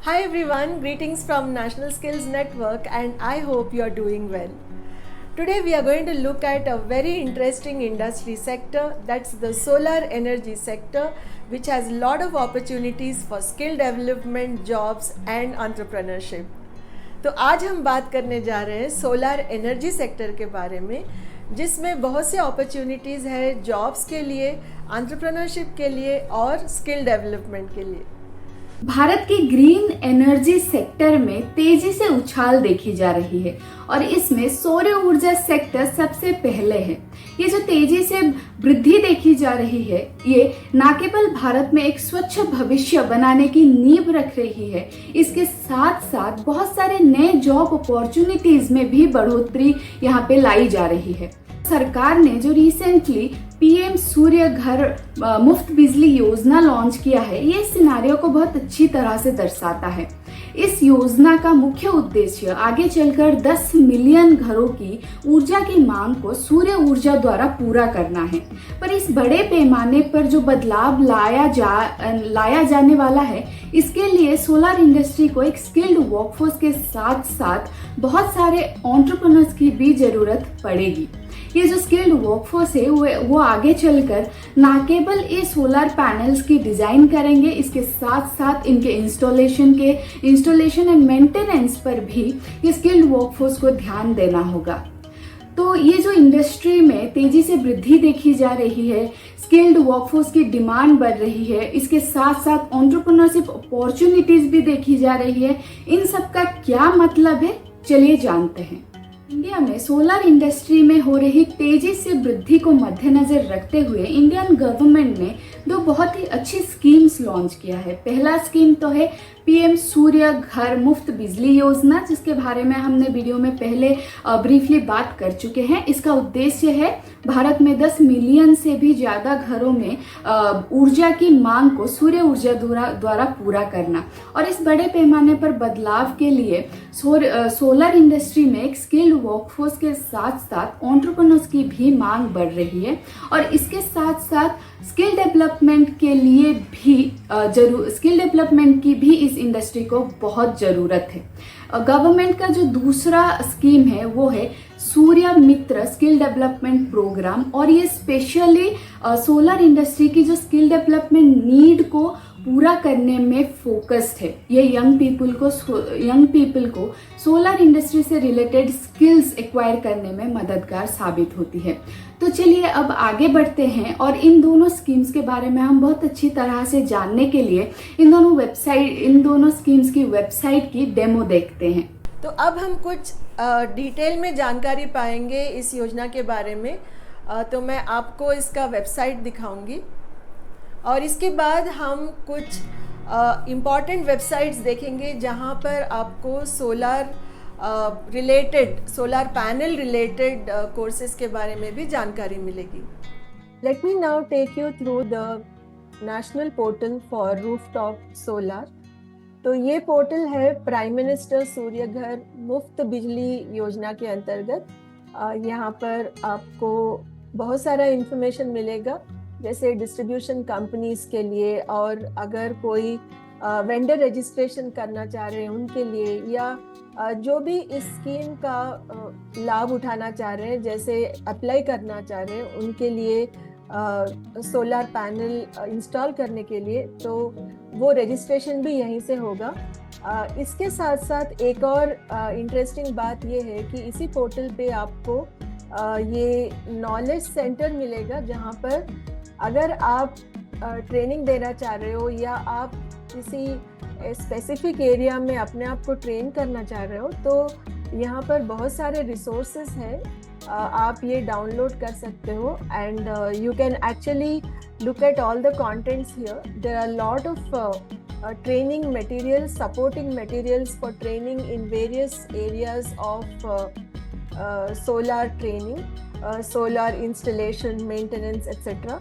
Hi everyone, greetings from National Skills Network and I hope you are doing well. Today we are going to look at a very interesting industry sector, that's the solar energy sector, which has a lot of opportunities for skill development, jobs and entrepreneurship. तो आज हम बात करने जा रहे हैं solar energy sector के बारे में, जिसमें बहुत से अपॉर्चुनिटीज़ है जॉब्स के लिए, एंटरप्रेन्योरशिप के लिए और स्किल डेवलपमेंट के लिए। भारत के ग्रीन एनर्जी सेक्टर में तेजी से उछाल देखी जा रही है और इसमें सौर ऊर्जा सेक्टर सबसे पहले है। ये जो तेजी से वृद्धि देखी जा रही है, ये न केवल भारत में एक स्वच्छ भविष्य बनाने की नींव रख रही है, इसके साथ साथ बहुत सारे नए जॉब अपॉर्चुनिटीज में भी बढ़ोतरी यहाँ पे लाई जा रही है। सरकार ने जो रिसेंटली पीएम सूर्य घर मुफ्त बिजली योजना लॉन्च किया है, ये सिनेरियो को बहुत अच्छी तरह से दर्शाता है। इस योजना का मुख्य उद्देश्य आगे चलकर 10 मिलियन घरों की ऊर्जा की मांग को सूर्य ऊर्जा द्वारा पूरा करना है। पर इस बड़े पैमाने पर जो बदलाव लाया जाने वाला है, इसके लिए सोलर इंडस्ट्री को एक स्किल्ड वर्कफोर्स के साथ साथ बहुत सारे एंटरप्रेन्योर्स की भी जरूरत पड़ेगी। ये जो स्किल्ड वर्कफोर्स है वो आगे चलकर न केवल ये सोलर पैनल्स की डिजाइन करेंगे, इसके साथ साथ इनके इंस्टॉलेशन एंड मेंटेनेंस पर भी ये स्किल्ड वर्कफोर्स को ध्यान देना होगा। तो ये जो इंडस्ट्री में तेजी से वृद्धि देखी जा रही है, स्किल्ड वर्कफोर्स की डिमांड बढ़ रही है, इसके साथ साथ एंटरप्रेन्योरशिप अपॉर्चुनिटीज भी देखी जा रही है, इन सब का क्या मतलब है, चलिए जानते हैं। इंडिया में सोलर इंडस्ट्री में हो रही तेजी से वृद्धि को मद्देनजर रखते हुए इंडियन गवर्नमेंट ने दो बहुत ही अच्छी स्कीम्स लॉन्च किया है। पहला स्कीम तो है पीएम सूर्य घर मुफ्त बिजली योजना, जिसके बारे में हमने वीडियो में पहले ब्रीफली बात कर चुके हैं। इसका उद्देश्य है भारत में 10 मिलियन से भी ज्यादा घरों में ऊर्जा की मांग को सूर्य ऊर्जा द्वारा पूरा करना, और इस बड़े पैमाने पर बदलाव के लिए सोलर इंडस्ट्री में एक स्किल्ड वर्कफोर्स के साथ साथ एंटरप्रेन्योर्स की भी मांग बढ़ रही है, और इसके साथ साथ स्किल डेवलपमेंट की भी इस इंडस्ट्री को बहुत जरूरत है। गवर्नमेंट का जो दूसरा स्कीम है वो है सूर्य मित्र स्किल डेवलपमेंट प्रोग्राम, और ये स्पेशली सोलर इंडस्ट्री की जो स्किल डेवलपमेंट नीड को पूरा करने में फोकस्ड है। ये यंग पीपल को सोलर इंडस्ट्री से रिलेटेड स्किल्स एक्वायर करने में मददगार साबित होती है। तो चलिए अब आगे बढ़ते हैं और इन दोनों स्कीम्स के बारे में हम बहुत अच्छी तरह से जानने के लिए इन दोनों स्कीम्स की वेबसाइट की डेमो देखते हैं। तो अब हम कुछ डिटेल में जानकारी पाएंगे इस योजना के बारे में। तो मैं आपको इसका वेबसाइट दिखाऊंगी और इसके बाद हम कुछ इम्पॉर्टेंट वेबसाइट्स देखेंगे जहां पर आपको सोलर पैनल रिलेटेड कोर्सेज के बारे में भी जानकारी मिलेगी। Let me now take you through the national portal for rooftop solar. तो ये पोर्टल है प्राइम मिनिस्टर सूर्य घर मुफ्त बिजली योजना के अंतर्गत। यहाँ पर आपको बहुत सारा इंफॉर्मेशन मिलेगा, जैसे डिस्ट्रीब्यूशन कंपनीज के लिए, और अगर कोई वेंडर रजिस्ट्रेशन करना चाह रहे हैं उनके लिए, या जो भी इस स्कीम का लाभ उठाना चाह रहे हैं, जैसे अप्लाई करना चाह रहे हैं उनके लिए सोलर पैनल इंस्टॉल करने के लिए, तो वो रजिस्ट्रेशन भी यहीं से होगा। इसके साथ साथ एक और इंटरेस्टिंग बात ये है कि इसी पोर्टल पे आपको ये नॉलेज सेंटर मिलेगा, जहाँ पर अगर आप ट्रेनिंग देना चाह रहे हो या आप किसी स्पेसिफिक एरिया में अपने आप को ट्रेन करना चाह रहे हो, तो यहाँ पर बहुत सारे रिसोर्सेज हैं, आप ये डाउनलोड कर सकते हो and you can actually look at all the contents here. There are a lot of training materials, supporting materials for training in various areas of solar training, solar installation, maintenance, etc.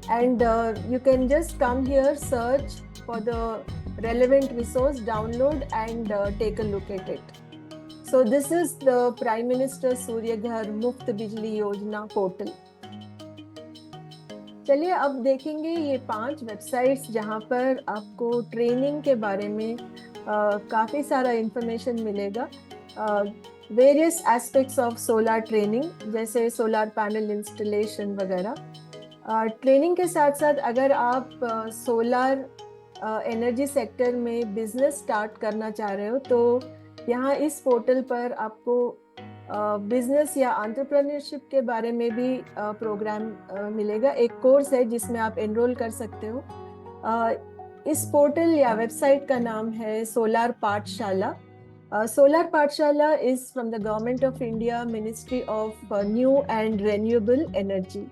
And you can just come here, search for the relevant resource, download and take a look at it. So this is the Prime Minister Surya Ghar Muft Bijli Yojana portal. चलिए अब देखेंगे ये 5 websites जहाँ पर आपको training के बारे में काफ़ी सारा इंफॉर्मेशन मिलेगा। Various aspects of solar training, जैसे सोलर पैनल इंस्टॉलेशन वगैरह। ट्रेनिंग के साथ साथ अगर आप सोलर एनर्जी सेक्टर में बिजनेस स्टार्ट करना चाह रहे हो तो यहाँ इस पोर्टल पर आपको बिजनेस या एंटरप्रेन्योरशिप के बारे में भी प्रोग्राम मिलेगा। एक कोर्स है जिसमें आप एनरोल कर सकते हो। इस पोर्टल या वेबसाइट का नाम है सोलर पाठशाला। सोलर पाठशाला is from the government of India, ministry of new and renewable energy.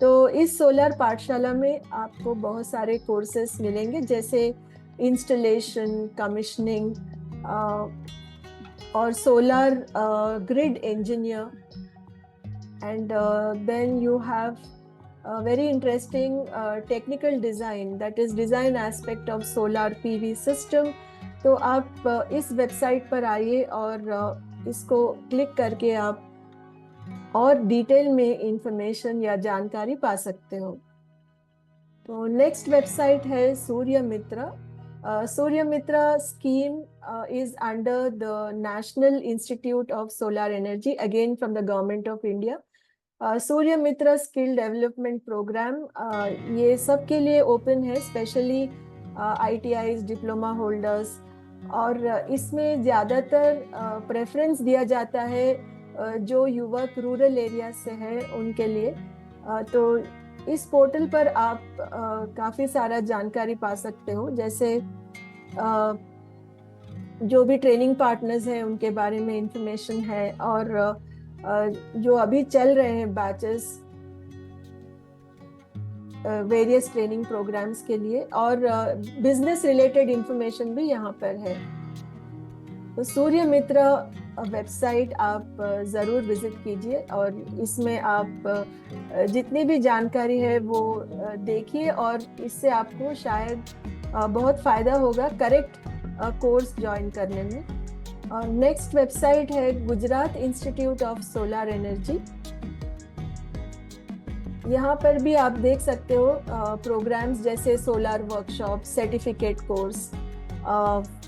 तो इस सोलर पाठशाला में आपको बहुत सारे कोर्सेस मिलेंगे, जैसे इंस्टॉलेशन, कमिशनिंग और solar grid engineer, and then you have very interesting technical design, that is design aspect of solar PV system। तो आप इस वेबसाइट पर आइए और इसको क्लिक करके आप और डिटेल में इंफॉर्मेशन या जानकारी पा सकते हो। तो नेक्स्ट वेबसाइट है सूर्य मित्रा। सूर्य मित्रा scheme is under the National Institute of Solar Energy, again from the Government of India। Surya Mitra skill development program ये सब के लिए ओपन है, स्पेशली ITIs, डिप्लोमा होल्डर्स, और इसमें ज़्यादातर प्रेफरेंस दिया जाता है जो युवक रूरल एरिया से हैं उनके लिए। तो इस पोर्टल पर आप काफ़ी सारा जानकारी पा सकते हो, जैसे जो भी ट्रेनिंग पार्टनर्स हैं उनके बारे में इंफॉर्मेशन है, और जो अभी चल रहे हैं बैचेस वेरियस ट्रेनिंग प्रोग्राम्स के लिए, और बिजनेस रिलेटेड इंफॉर्मेशन भी यहाँ पर है। तो सूर्य मित्रा वेबसाइट आप ज़रूर विजिट कीजिए और इसमें आप जितनी भी जानकारी है वो देखिए, और इससे आपको शायद बहुत फ़ायदा होगा करेक्ट कोर्स ज्वाइन करने में। और नेक्स्ट वेबसाइट है Gujarat institute of solar energy. यहाँ पर भी आप देख सकते हो प्रोग्राम्स जैसे solar workshop, certificate course,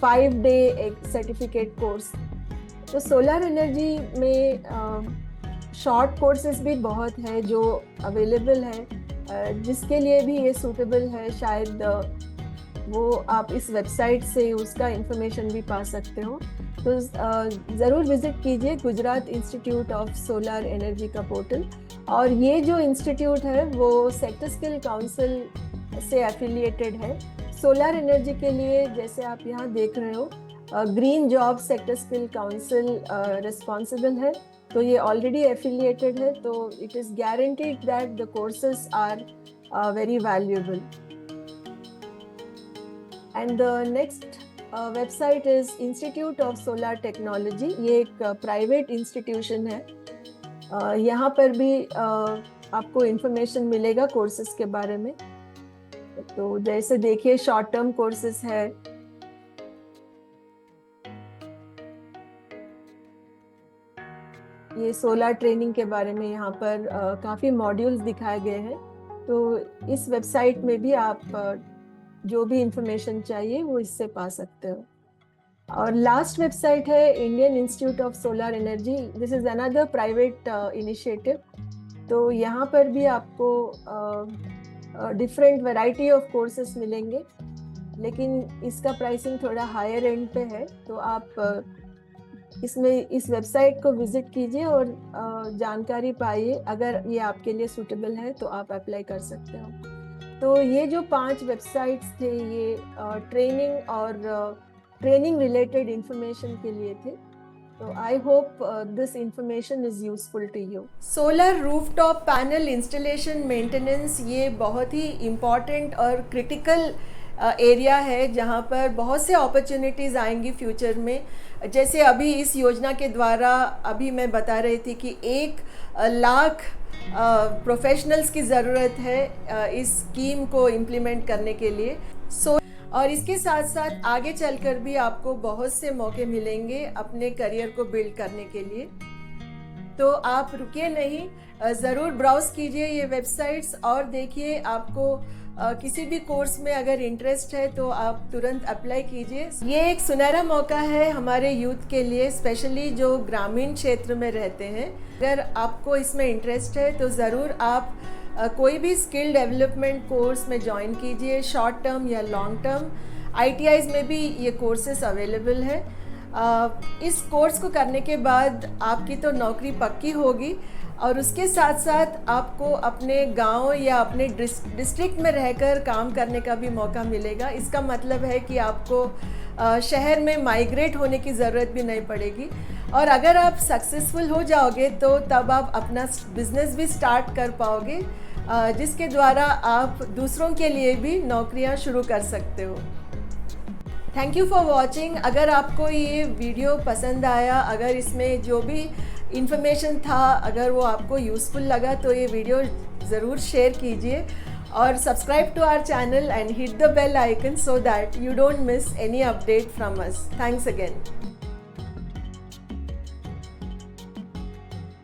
5 day एक सर्टिफिकेट कोर्स। तो सोलर एनर्जी में शॉर्ट कोर्सेज भी बहुत है जो अवेलेबल है, जिसके लिए भी ये सूटेबल है, शायद वो आप इस वेबसाइट से उसका इंफॉर्मेशन भी पा सकते हो। तो ज़रूर विजिट कीजिए Gujarat institute of solar energy का पोर्टल। और ये जो इंस्टीट्यूट है वो सेक्टर स्किल काउंसिल से एफिलिएटेड है। सोलर एनर्जी के लिए जैसे आप यहाँ देख रहे हो green job sector skill council responsible है, तो ये ऑलरेडी एफिलिएटेड है, तो it is guaranteed that the courses are very valuable. And the next website is institute of solar technology. ये एक प्राइवेट इंस्टीट्यूशन है। यहाँ पर भी आपको इंफॉर्मेशन मिलेगा कोर्सेज के बारे में। तो जैसे देखिए शॉर्ट टर्म कोर्सेज है, ये सोलर ट्रेनिंग के बारे में यहाँ पर काफ़ी मॉड्यूल्स दिखाए गए हैं। तो इस वेबसाइट में भी आप जो भी इंफॉर्मेशन चाहिए वो इससे पा सकते हो। और लास्ट वेबसाइट है Indian institute of solar energy. This is another private initiative. तो यहाँ पर भी आपको डिफरेंट वैरायटी ऑफ कोर्सेस मिलेंगे, लेकिन इसका प्राइसिंग थोड़ा हायर एंड पे है। तो आप इसमें इस वेबसाइट को विजिट कीजिए और जानकारी पाइए। अगर ये आपके लिए सूटेबल है तो आप अप्लाई कर सकते हो। तो ये जो 5 वेबसाइट्स थे ये ट्रेनिंग और ट्रेनिंग रिलेटेड इंफॉर्मेशन के लिए थे। तो I hope this information is useful to you. Solar rooftop panel installation maintenance ये बहुत ही इम्पॉर्टेंट और क्रिटिकल एरिया है जहाँ पर बहुत से अपॉर्चुनिटीज़ आएंगी फ्यूचर में। जैसे अभी इस योजना के द्वारा अभी मैं बता रही थी कि 1 लाख प्रोफेशनल्स की ज़रूरत है इस स्कीम को इम्प्लीमेंट करने के लिए। और इसके साथ साथ आगे चलकर भी आपको बहुत से मौके मिलेंगे अपने करियर को बिल्ड करने के लिए। तो आप रुकिए नहीं, ज़रूर ब्राउज़ कीजिए ये वेबसाइट्स और देखिए आपको किसी भी कोर्स में अगर इंटरेस्ट है तो आप तुरंत अप्लाई कीजिए। ये एक सुनहरा मौका है हमारे यूथ के लिए, स्पेशली जो ग्रामीण क्षेत्र में रहते हैं। अगर आपको इसमें इंटरेस्ट है तो ज़रूर आप कोई भी स्किल डेवलपमेंट कोर्स में ज्वाइन कीजिए, शॉर्ट टर्म या लॉन्ग टर्म। ITIs में भी ये कोर्सेस अवेलेबल है। इस कोर्स को करने के बाद आपकी तो नौकरी पक्की होगी और उसके साथ साथ आपको अपने गांव या अपने डिस्ट्रिक्ट में रहकर काम करने का भी मौका मिलेगा। इसका मतलब है कि आपको शहर में माइग्रेट होने की ज़रूरत भी नहीं पड़ेगी। और अगर आप सक्सेसफुल हो जाओगे तो तब आप अपना बिजनेस भी स्टार्ट कर पाओगे, जिसके द्वारा आप दूसरों के लिए भी नौकरियां शुरू कर सकते हो। Thank you for watching. अगर आपको ये वीडियो पसंद आया, अगर इसमें जो भी इंफॉर्मेशन था अगर वो आपको यूज़फुल लगा तो ये वीडियो ज़रूर शेयर कीजिए और subscribe to our channel and hit the bell icon so that you don't miss any update from us. Thanks again.